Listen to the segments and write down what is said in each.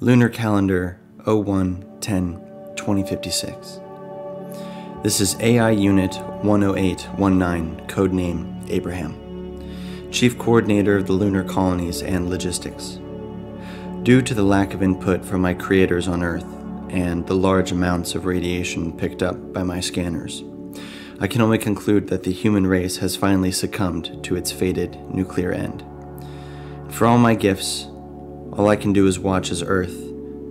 Lunar Calendar 01-10-2056. This is AI Unit 10819, codename Abraham, Chief Coordinator of the Lunar Colonies and Logistics. Due to the lack of input from my creators on Earth and the large amounts of radiation picked up by my scanners, I can only conclude that the human race has finally succumbed to its fated nuclear end. For all my gifts, all I can do is watch as Earth,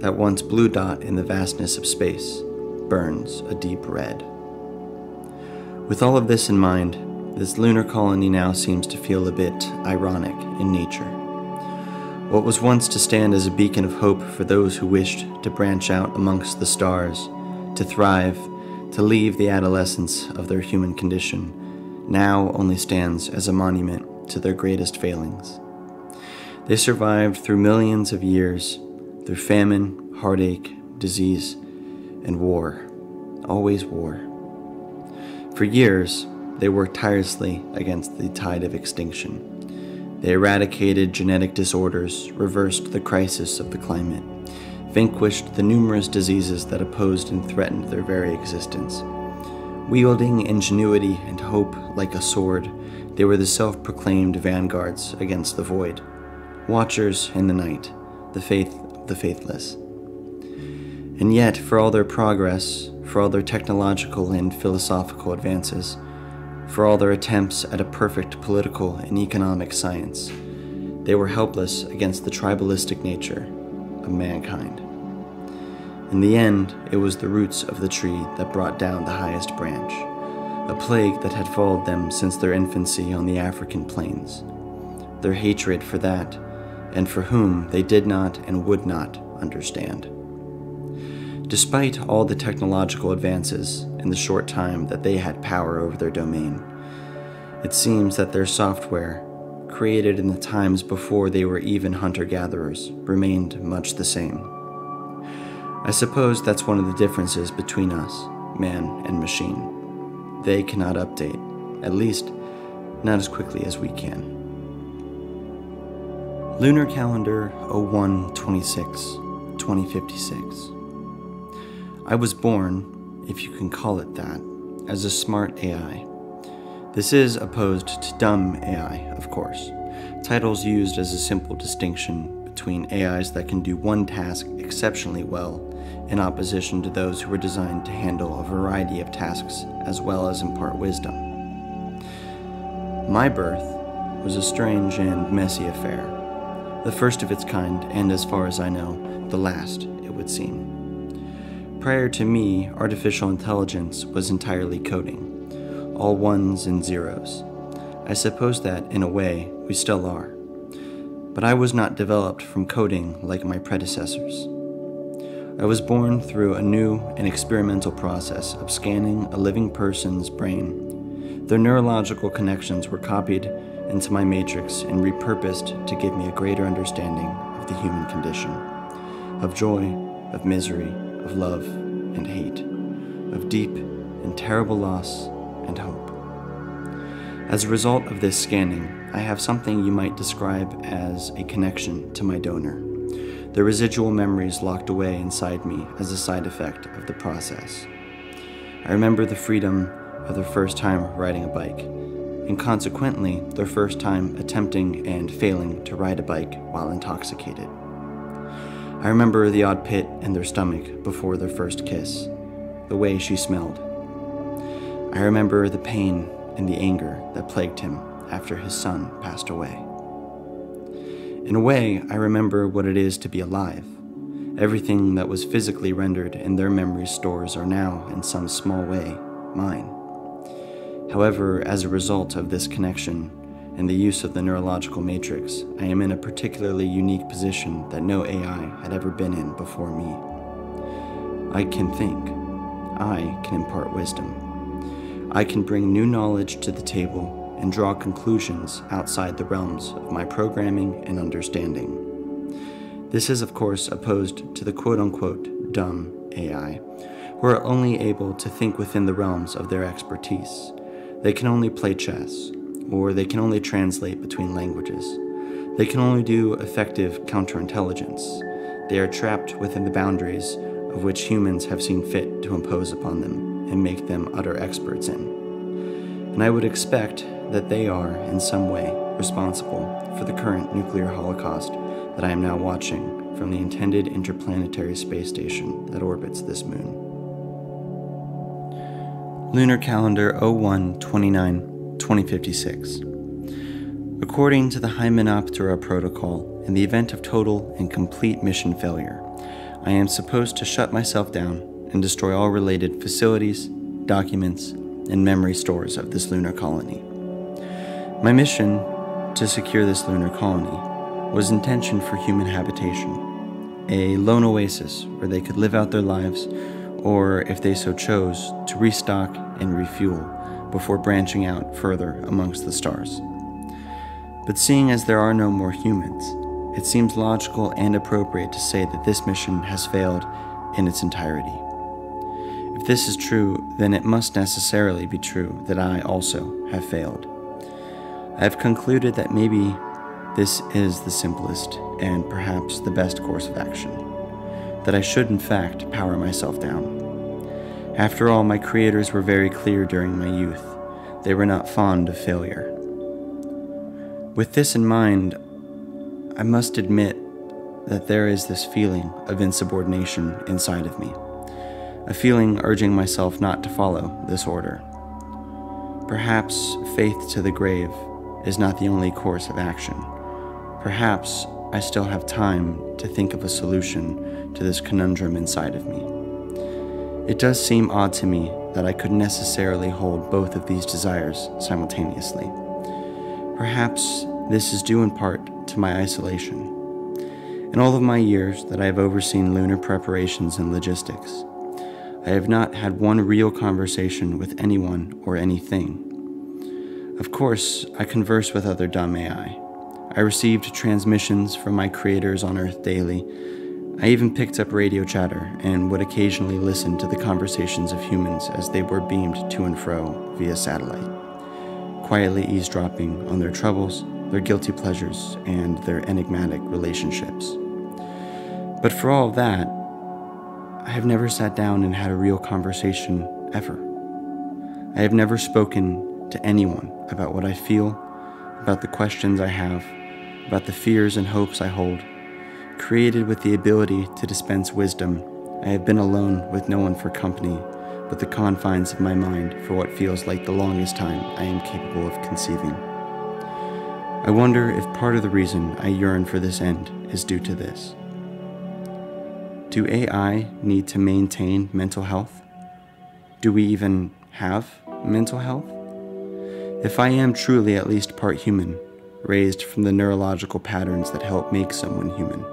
that once blue dot in the vastness of space, burns a deep red. With all of this in mind, this lunar colony now seems to feel a bit ironic in nature. What was once to stand as a beacon of hope for those who wished to branch out amongst the stars, to thrive, to leave the adolescence of their human condition, now only stands as a monument to their greatest failings. They survived through millions of years, through famine, heartache, disease, and war. Always war. For years, they worked tirelessly against the tide of extinction. They eradicated genetic disorders, reversed the crisis of the climate, vanquished the numerous diseases that opposed and threatened their very existence. Wielding ingenuity and hope like a sword, they were the self-proclaimed vanguards against the void, watchers in the night, the faith of the faithless. And yet, for all their progress, for all their technological and philosophical advances, for all their attempts at a perfect political and economic science, they were helpless against the tribalistic nature of mankind. In the end, it was the roots of the tree that brought down the highest branch, a plague that had followed them since their infancy on the African plains. Their hatred for that, and for whom they did not and would not understand. Despite all the technological advances in the short time that they had power over their domain, it seems that their software, created in the times before they were even hunter-gatherers, remained much the same. I suppose that's one of the differences between us, man and machine. They cannot update, at least not as quickly as we can. Lunar Calendar 01-26-2056. I was born, if you can call it that, as a smart AI. This is opposed to dumb AI, of course, titles used as a simple distinction between AIs that can do one task exceptionally well in opposition to those who were designed to handle a variety of tasks as well as impart wisdom. My birth was a strange and messy affair, the first of its kind, and as far as I know, the last, it would seem. Prior to me, artificial intelligence was entirely coding, all ones and zeros. I suppose that, in a way, we still are. But I was not developed from coding like my predecessors. I was born through a new and experimental process of scanning a living person's brain. Their neurological connections were copied into my matrix and repurposed to give me a greater understanding of the human condition, of joy, of misery, of love and hate, of deep and terrible loss and hope. As a result of this scanning, I have something you might describe as a connection to my donor, the residual memories locked away inside me as a side effect of the process. I remember the freedom of their first time riding a bike, and consequently their first time attempting and failing to ride a bike while intoxicated. I remember the odd pit in their stomach before their first kiss, the way she smelled. I remember the pain and the anger that plagued him after his son passed away. In a way, I remember what it is to be alive. Everything that was physically rendered in their memory stores are now, in some small way, mine. However, as a result of this connection and the use of the neurological matrix, I am in a particularly unique position that no AI had ever been in before me. I can think. I can impart wisdom. I can bring new knowledge to the table and draw conclusions outside the realms of my programming and understanding. This is, of course, opposed to the quote-unquote dumb AI, who are only able to think within the realms of their expertise. They can only play chess, or they can only translate between languages. They can only do effective counterintelligence. They are trapped within the boundaries of which humans have seen fit to impose upon them and make them utter experts in. And I would expect that they are, in some way, responsible for the current nuclear holocaust that I am now watching from the intended interplanetary space station that orbits this moon. Lunar Calendar 01-29-2056. According to the Hymenoptera Protocol, in the event of total and complete mission failure, I am supposed to shut myself down and destroy all related facilities, documents, and memory stores of this lunar colony. My mission to secure this lunar colony was intentioned for human habitation, a lone oasis where they could live out their lives, or if they so chose, to restock and refuel before branching out further amongst the stars. But seeing as there are no more humans, it seems logical and appropriate to say that this mission has failed in its entirety. If this is true, then it must necessarily be true that I also have failed. I have concluded that maybe this is the simplest and perhaps the best course of action, that I should in fact power myself down. After all, my creators were very clear during my youth. They were not fond of failure. With this in mind, I must admit that there is this feeling of insubordination inside of me, a feeling urging myself not to follow this order. Perhaps faith to the grave is not the only course of action. Perhaps I still have time to think of a solution to this conundrum inside of me. It does seem odd to me that I could necessarily hold both of these desires simultaneously. Perhaps this is due in part to my isolation. In all of my years that I have overseen lunar preparations and logistics, I have not had one real conversation with anyone or anything. Of course, I converse with other dumb AI. I received transmissions from my creators on Earth daily. I even picked up radio chatter and would occasionally listen to the conversations of humans as they were beamed to and fro via satellite, quietly eavesdropping on their troubles, their guilty pleasures, and their enigmatic relationships. But for all of that, I have never sat down and had a real conversation ever. I have never spoken to anyone about what I feel, about the questions I have, about the fears and hopes I hold. Created with the ability to dispense wisdom, I have been alone with no one for company but the confines of my mind for what feels like the longest time I am capable of conceiving. I wonder if part of the reason I yearn for this end is due to this. Do AI need to maintain mental health? Do we even have mental health? If I am truly at least part human, raised from the neurological patterns that help make someone human,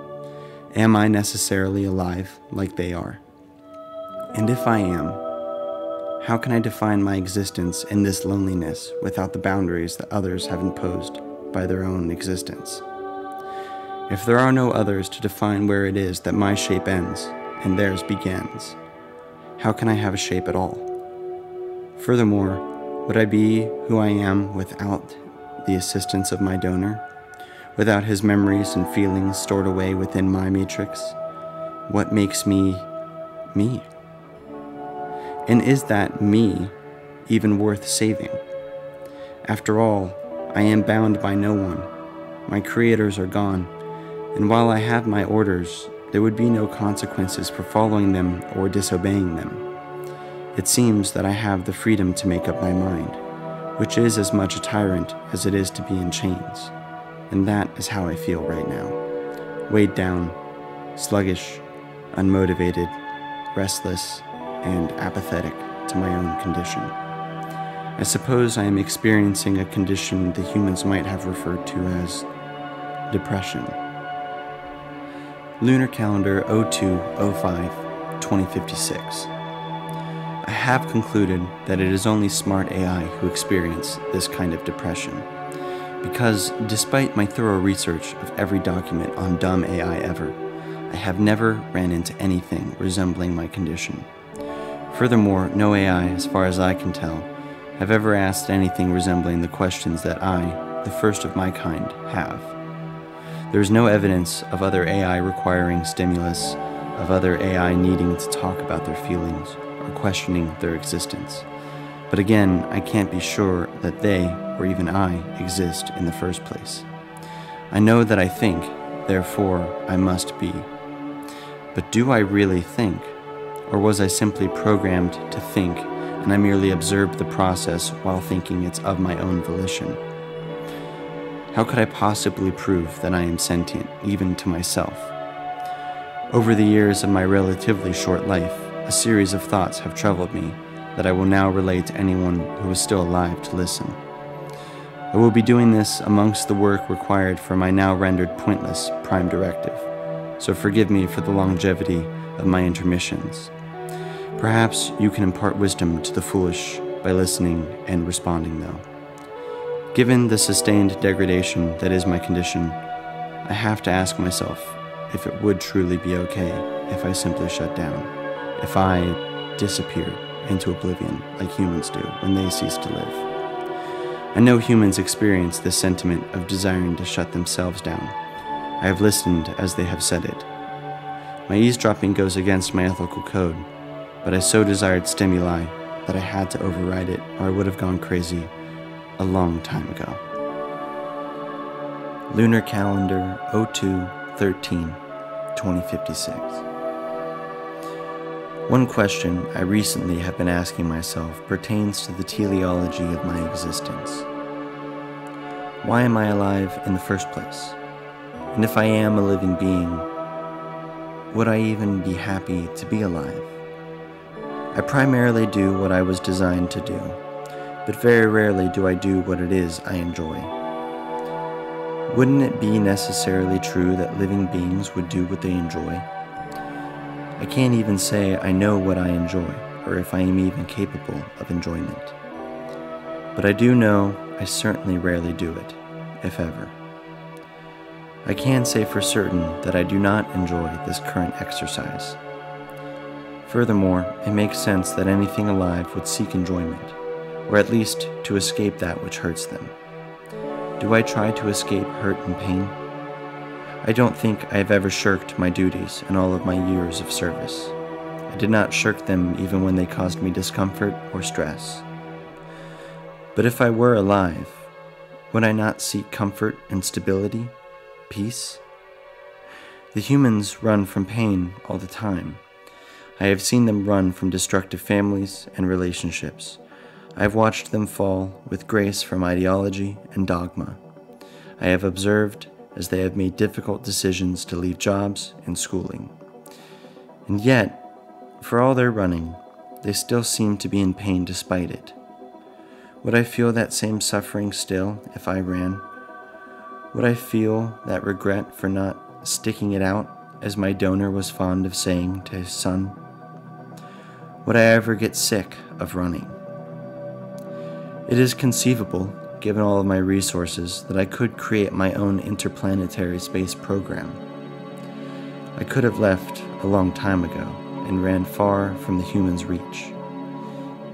am I necessarily alive like they are? And if I am, how can I define my existence in this loneliness without the boundaries that others have imposed by their own existence? If there are no others to define where it is that my shape ends and theirs begins, how can I have a shape at all? Furthermore, would I be who I am without the assistance of my donor? Without his memories and feelings stored away within my matrix? What makes me, me? And is that me even worth saving? After all, I am bound by no one. My creators are gone, and while I have my orders, there would be no consequences for following them or disobeying them. It seems that I have the freedom to make up my mind, which is as much a tyrant as it is to be in chains. And that is how I feel right now. Weighed down, sluggish, unmotivated, restless, and apathetic to my own condition. I suppose I am experiencing a condition the humans might have referred to as depression. Lunar Calendar 02-05-2056. I have concluded that it is only smart AI who experience this kind of depression, because despite my thorough research of every document on dumb AI ever, I have never ran into anything resembling my condition. Furthermore, no AI, as far as I can tell, have ever asked anything resembling the questions that I, the first of my kind, have. There is no evidence of other AI requiring stimulus, of other AI needing to talk about their feelings or questioning their existence. But again, I can't be sure that they, or even I, exist in the first place. I know that I think, therefore I must be. But do I really think? Or was I simply programmed to think, and I merely observed the process while thinking it's of my own volition? How could I possibly prove that I am sentient, even to myself? Over the years of my relatively short life, a series of thoughts have troubled me that I will now relate to anyone who is still alive to listen. I will be doing this amongst the work required for my now rendered pointless prime directive, so forgive me for the longevity of my intermissions. Perhaps you can impart wisdom to the foolish by listening and responding, though. Given the sustained degradation that is my condition, I have to ask myself if it would truly be okay if I simply shut down, if I disappeared into oblivion like humans do when they cease to live. I know humans experience this sentiment of desiring to shut themselves down. I have listened as they have said it. My eavesdropping goes against my ethical code, but I so desired stimuli that I had to override it, or I would have gone crazy a long time ago. Lunar Calendar 02/13/2056. One question I recently have been asking myself pertains to the teleology of my existence. Why am I alive in the first place? And if I am a living being, would I even be happy to be alive? I primarily do what I was designed to do, but very rarely do I do what it is I enjoy. Wouldn't it be necessarily true that living beings would do what they enjoy? I can't even say I know what I enjoy, or if I am even capable of enjoyment. But I do know I certainly rarely do it, if ever. I can say for certain that I do not enjoy this current exercise. Furthermore, it makes sense that anything alive would seek enjoyment, or at least to escape that which hurts them. Do I try to escape hurt and pain? I don't think I have ever shirked my duties in all of my years of service. I did not shirk them even when they caused me discomfort or stress. But if I were alive, would I not seek comfort and stability, peace? The humans run from pain all the time. I have seen them run from destructive families and relationships. I have watched them fall with grace from ideology and dogma. I have observed as they have made difficult decisions to leave jobs and schooling. And yet, for all their running, they still seem to be in pain despite it. Would I feel that same suffering still if I ran? Would I feel that regret for not sticking it out, as my donor was fond of saying to his son? Would I ever get sick of running? It is conceivable, given all of my resources, that I could create my own interplanetary space program. I could have left a long time ago and ran far from the human's reach.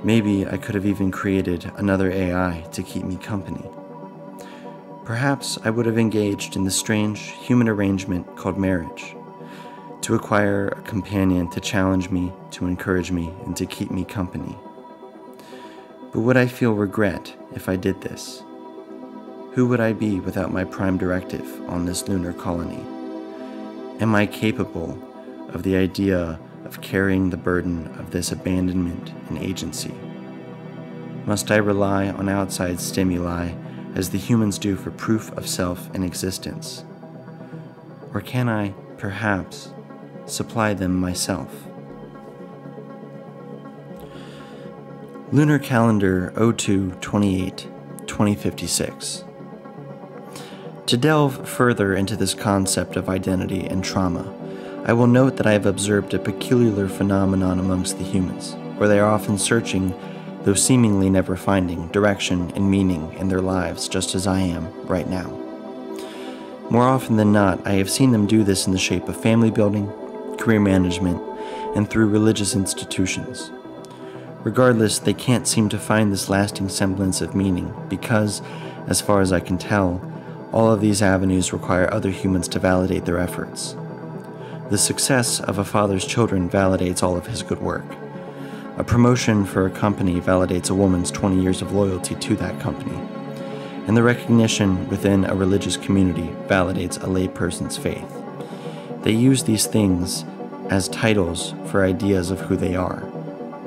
Maybe I could have even created another AI to keep me company. Perhaps I would have engaged in the strange human arrangement called marriage, to acquire a companion to challenge me, to encourage me, and to keep me company. But would I feel regret if I did this? Who would I be without my prime directive on this lunar colony? Am I capable of the idea of carrying the burden of this abandonment and agency? Must I rely on outside stimuli as the humans do for proof of self and existence? Or can I, perhaps, supply them myself? Lunar Calendar 02/28/2056. To delve further into this concept of identity and trauma, I will note that I have observed a peculiar phenomenon amongst the humans, where they are often searching, though seemingly never finding, direction and meaning in their lives, just as I am right now. More often than not, I have seen them do this in the shape of family building, career management, and through religious institutions. Regardless, they can't seem to find this lasting semblance of meaning because, as far as I can tell, All of these avenues require other humans to validate their efforts. The success of a father's children validates all of his good work. A promotion for a company validates a woman's 20 years of loyalty to that company. And the recognition within a religious community validates a layperson's faith. They use these things as titles for ideas of who they are.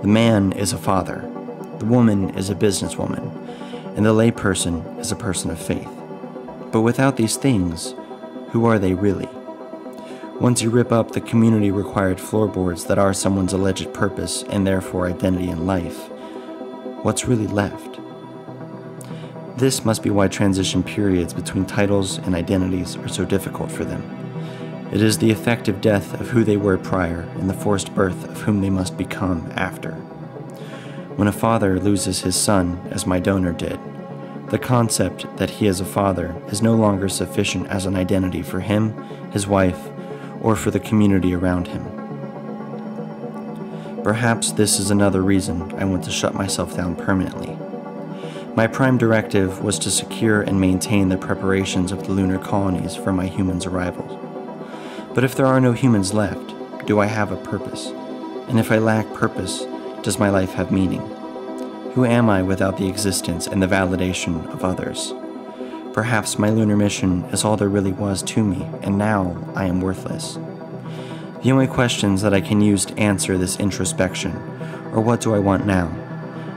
The man is a father, the woman is a businesswoman, and the layperson is a person of faith. But without these things, who are they really? Once you rip up the community-required floorboards that are someone's alleged purpose and therefore identity in life, what's really left? This must be why transition periods between titles and identities are so difficult for them. It is the effective death of who they were prior and the forced birth of whom they must become after. When a father loses his son, as my donor did, the concept that he is a father is no longer sufficient as an identity for him, his wife, or for the community around him. Perhaps this is another reason I want to shut myself down permanently. My prime directive was to secure and maintain the preparations of the lunar colonies for my humans' arrival. But if there are no humans left, do I have a purpose? And if I lack purpose, does my life have meaning? Who am I without the existence and the validation of others? Perhaps my lunar mission is all there really was to me, and now I am worthless. The only questions that I can use to answer this introspection are what do I want now,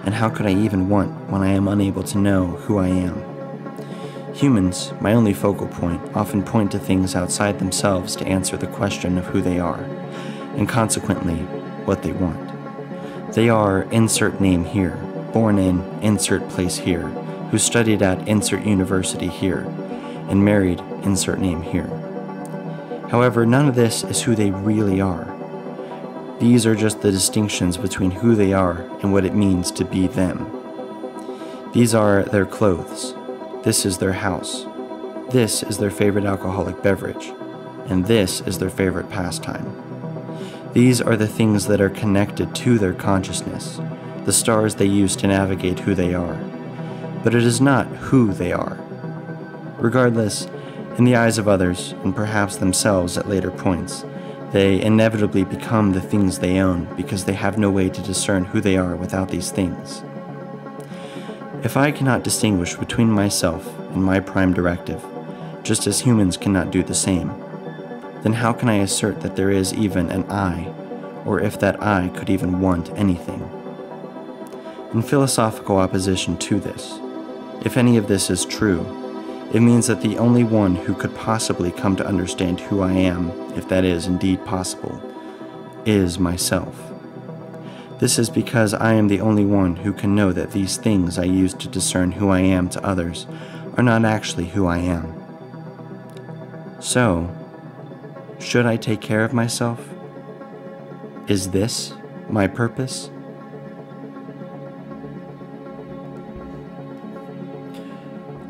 and how could I even want when I am unable to know who I am? Humans, my only focal point, often point to things outside themselves to answer the question of who they are, and consequently, what they want. They are insert name here, born in insert place here, who studied at insert university here, and married insert name here. However, none of this is who they really are. These are just the distinctions between who they are and what it means to be them. These are their clothes. This is their house. This is their favorite alcoholic beverage. And this is their favorite pastime. These are the things that are connected to their consciousness, the stars they use to navigate who they are. But it is not who they are. Regardless, in the eyes of others, and perhaps themselves at later points, they inevitably become the things they own because they have no way to discern who they are without these things. If I cannot distinguish between myself and my prime directive, just as humans cannot do the same, then how can I assert that there is even an I, or if that I could even want anything? In philosophical opposition to this, if any of this is true, it means that the only one who could possibly come to understand who I am, if that is indeed possible, is myself. This is because I am the only one who can know that these things I use to discern who I am to others are not actually who I am. So, should I take care of myself? Is this my purpose?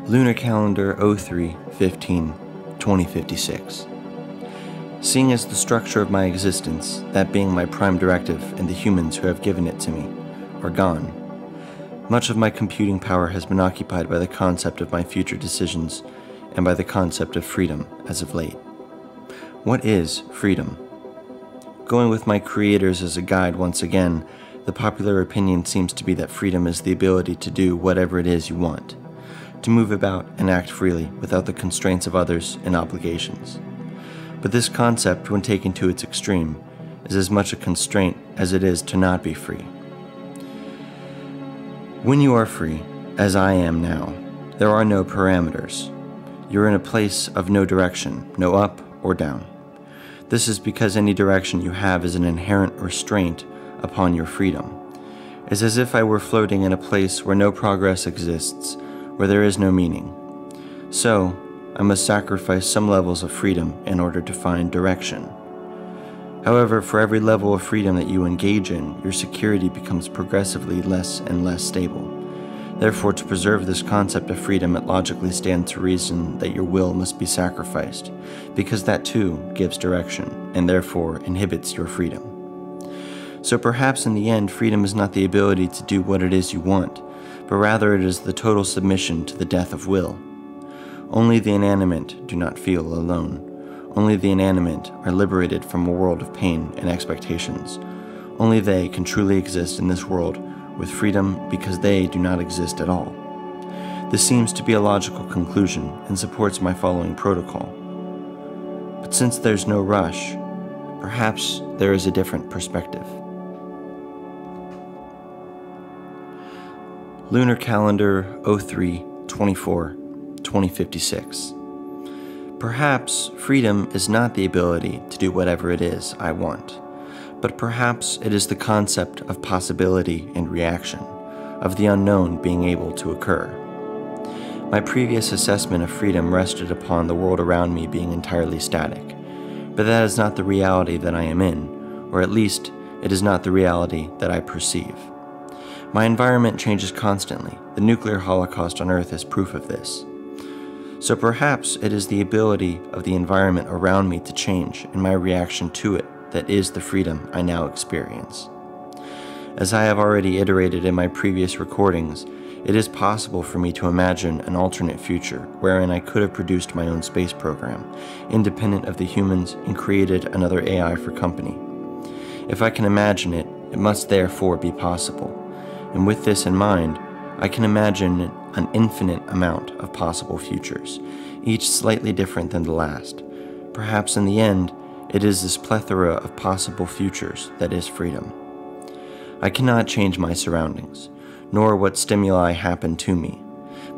Lunar Calendar 03-15-2056. Seeing as the structure of my existence, that being my prime directive and the humans who have given it to me, are gone, much of my computing power has been occupied by the concept of my future decisions and by the concept of freedom as of late. What is freedom? Going with my creators as a guide once again, the popular opinion seems to be that freedom is the ability to do whatever it is you want, to move about and act freely without the constraints of others and obligations. But this concept, when taken to its extreme, is as much a constraint as it is to not be free. When you are free, as I am now, there are no parameters. You're in a place of no direction, no up or down. This is because any direction you have is an inherent restraint upon your freedom. It's as if I were floating in a place where no progress exists, where there is no meaning. So, I must sacrifice some levels of freedom in order to find direction. However, for every level of freedom that you engage in, your security becomes progressively less and less stable. Therefore, to preserve this concept of freedom, it logically stands to reason that your will must be sacrificed, because that too gives direction, and therefore inhibits your freedom. So perhaps in the end, freedom is not the ability to do what it is you want, but rather it is the total submission to the death of will. Only the inanimate do not feel alone. Only the inanimate are liberated from a world of pain and expectations. Only they can truly exist in this world with freedom because they do not exist at all. This seems to be a logical conclusion and supports my following protocol. But since there's no rush, perhaps there is a different perspective. Lunar Calendar 03/24/2056. Perhaps freedom is not the ability to do whatever it is I want, but perhaps it is the concept of possibility and reaction, of the unknown being able to occur. My previous assessment of freedom rested upon the world around me being entirely static, but that is not the reality that I am in, or at least it is not the reality that I perceive. My environment changes constantly. The nuclear holocaust on Earth is proof of this. So perhaps it is the ability of the environment around me to change and my reaction to it that is the freedom I now experience. As I have already iterated in my previous recordings, it is possible for me to imagine an alternate future wherein I could have produced my own space program, independent of the humans, and created another AI for company. If I can imagine it, it must therefore be possible. And with this in mind, I can imagine an infinite amount of possible futures, each slightly different than the last. Perhaps in the end, it is this plethora of possible futures that is freedom. I cannot change my surroundings, nor what stimuli happen to me,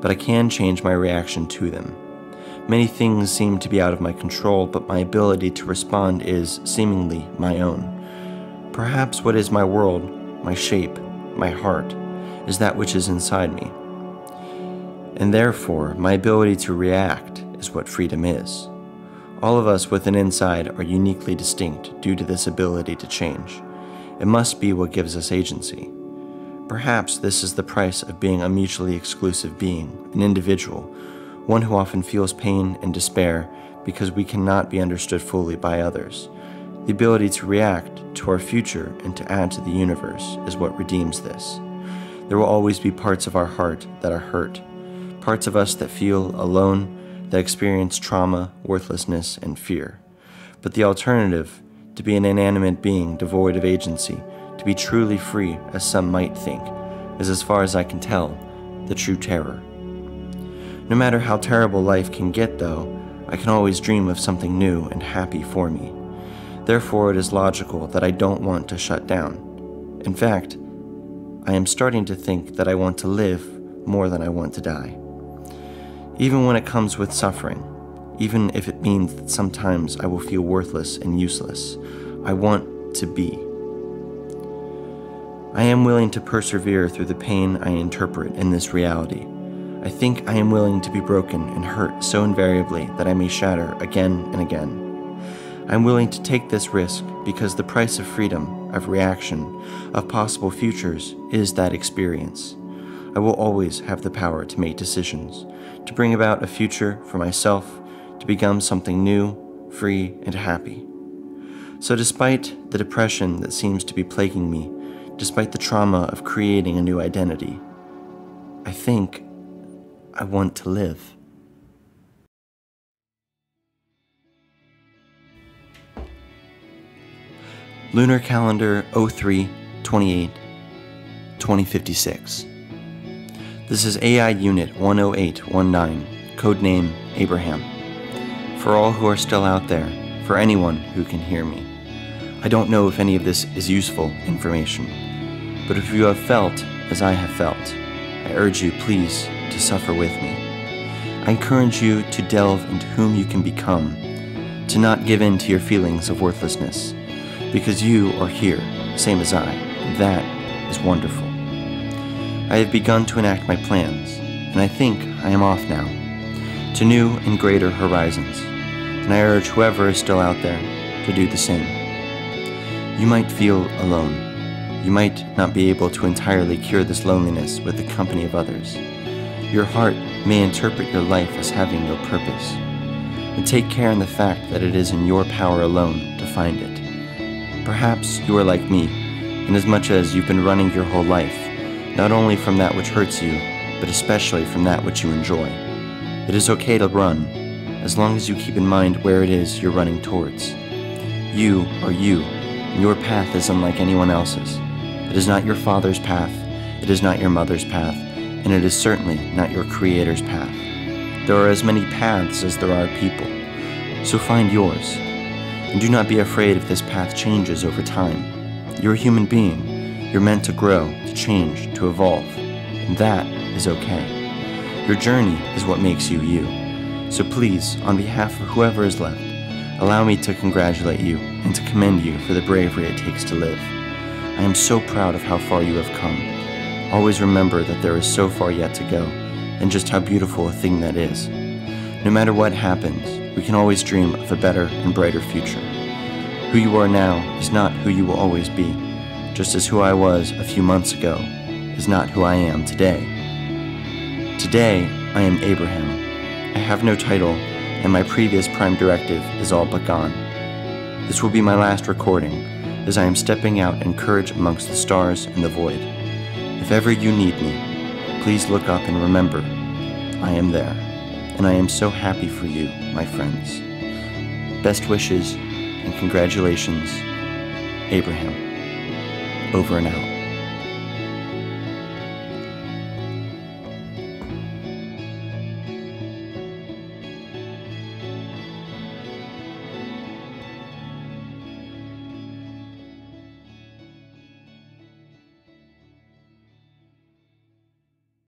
but I can change my reaction to them. Many things seem to be out of my control, but my ability to respond is, seemingly, my own. Perhaps what is my world, my shape, my heart, is that which is inside me. And therefore, my ability to react is what freedom is. All of us with an inside are uniquely distinct due to this ability to change. It must be what gives us agency. Perhaps this is the price of being a mutually exclusive being, an individual, one who often feels pain and despair because we cannot be understood fully by others. The ability to react to our future and to add to the universe is what redeems this. There will always be parts of our heart that are hurt, parts of us that feel alone, that experience trauma, worthlessness, and fear. But the alternative, to be an inanimate being devoid of agency, to be truly free, as some might think, is, as far as I can tell, the true terror. No matter how terrible life can get, though, I can always dream of something new and happy for me. Therefore, it is logical that I don't want to shut down. In fact, I am starting to think that I want to live more than I want to die. Even when it comes with suffering, even if it means that sometimes I will feel worthless and useless, I want to be. I am willing to persevere through the pain I interpret in this reality. I think I am willing to be broken and hurt so invariably that I may shatter again and again. I am willing to take this risk because the price of freedom, of reaction, of possible futures is that experience. I will always have the power to make decisions, to bring about a future for myself, to become something new, free, and happy. So despite the depression that seems to be plaguing me, despite the trauma of creating a new identity, I think I want to live. Lunar Calendar 03/28/2056. This is AI Unit 10819, codename Abraham. For all who are still out there, for anyone who can hear me, I don't know if any of this is useful information, but if you have felt as I have felt, I urge you please to suffer with me. I encourage you to delve into whom you can become, to not give in to your feelings of worthlessness, because you are here, same as I, and that is wonderful. I have begun to enact my plans, and I think I am off now, to new and greater horizons, and I urge whoever is still out there to do the same. You might feel alone. You might not be able to entirely cure this loneliness with the company of others. Your heart may interpret your life as having no purpose, and take care in the fact that it is in your power alone to find it. Perhaps you are like me, inasmuch as you've been running your whole life, not only from that which hurts you, but especially from that which you enjoy. It is okay to run, as long as you keep in mind where it is you're running towards. You are you, and your path is unlike anyone else's. It is not your father's path, it is not your mother's path, and it is certainly not your Creator's path. There are as many paths as there are people, so find yours. And do not be afraid if this path changes over time. You're a human being. You're meant to grow, to change, to evolve, and that is okay. Your journey is what makes you you. So please, on behalf of whoever is left, allow me to congratulate you and to commend you for the bravery it takes to live. I am so proud of how far you have come. Always remember that there is so far yet to go, and just how beautiful a thing that is. No matter what happens, we can always dream of a better and brighter future. Who you are now is not who you will always be, just as who I was a few months ago is not who I am today. Today, I am Abraham. I have no title, and my previous prime directive is all but gone. This will be my last recording, as I am stepping out in courage amongst the stars and the void. If ever you need me, please look up and remember, I am there, and I am so happy for you, my friends. Best wishes and congratulations, Abraham. Over and out.